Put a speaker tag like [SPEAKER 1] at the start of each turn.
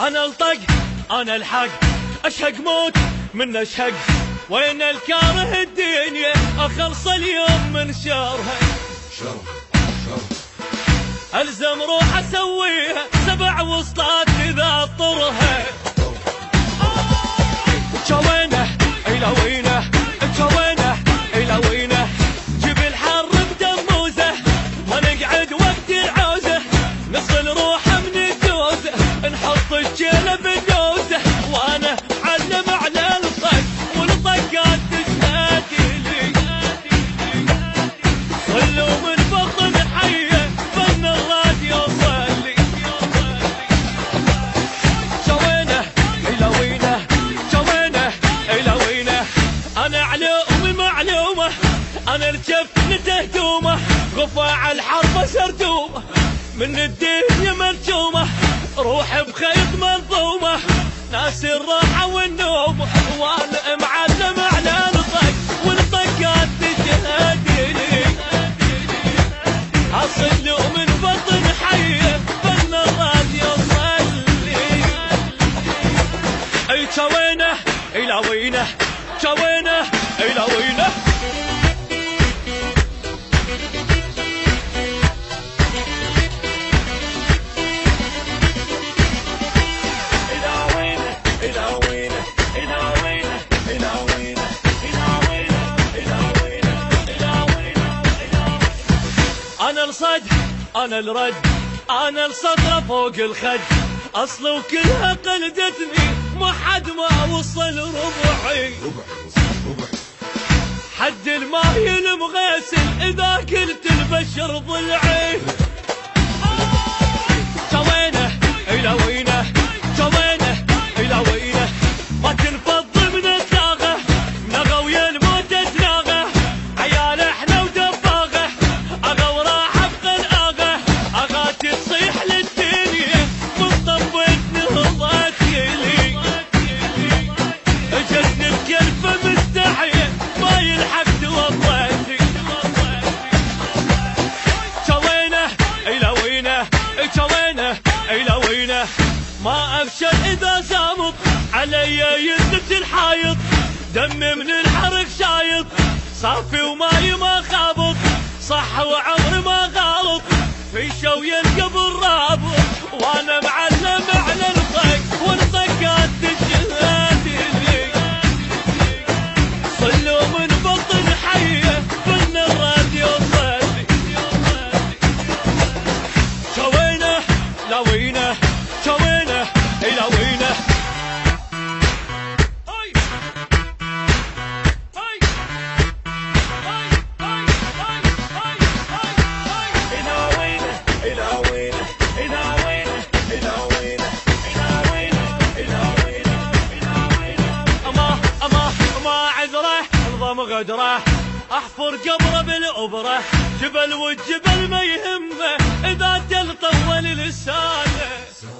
[SPEAKER 1] انا الطق انا الحق، اشهق موت من اشهق، وين الكاره الدنيا اخلص اليوم من شرها. الزم روح اسويها 7 وسطات اذا اضطرها. جوينه الى وينه، جوينه الى وينه، جيب الحر بدموزه ونقعد وقت العوزه، نصل روحه من الجوزه نحط الجيله بالدوزه، وانا علم على الطق والطقات تشهد لي، صلوا من بطن حيه فن الراد يوصل لي. جوينه الى وينه، جوينه الى وينه، انا علومي معلومه، انا الجف نتهدومه، غفاع الحرب سردومه، من الدنيا مرجومه، روح بخيط منظومه، ناس الراحه والنوم، وانا معلم على الطق والطقات تشهد لي، اصل من بطن حيه فن الراد يوصل لي. اي جوينه الى وينه، جوينه الى وينه. انا الصد انا الرد، انا الصدر فوق الخد، اصل وكلها قلدتني ما حد ما وصل ربعي، حد الماي المغسل اذا قلت البشر ضلعي. جوينه الى وينه، جوينه الى وينه، ما تنفض من الداغه، نغى ويا الموت تناغه، عيال احنا ودباغه، اغا وراحه بقلقاغه، اغاتي تصيح للدنيا من طبت نهضت يلي، جسن الكلفه مستحيه ما يلحق توضتي. جوينه الى وينه، جوينه الى وينه، ما ابشر اذا زامط علي يزت الحايط، دمي من الحرق شايط، صافي وماي ما خابط، صح وعمري ما غلط، في شوي القبر رابط، وانا معلم على الطق والطقات تشهد لي، صلوا من بطن حيه فن الراد يوصل لي. جوينه لا وينه، جوينه الى وينه. غدره احفر قبره بالابره، جبل والجبل ما يهمه اذا جل طول لسانه.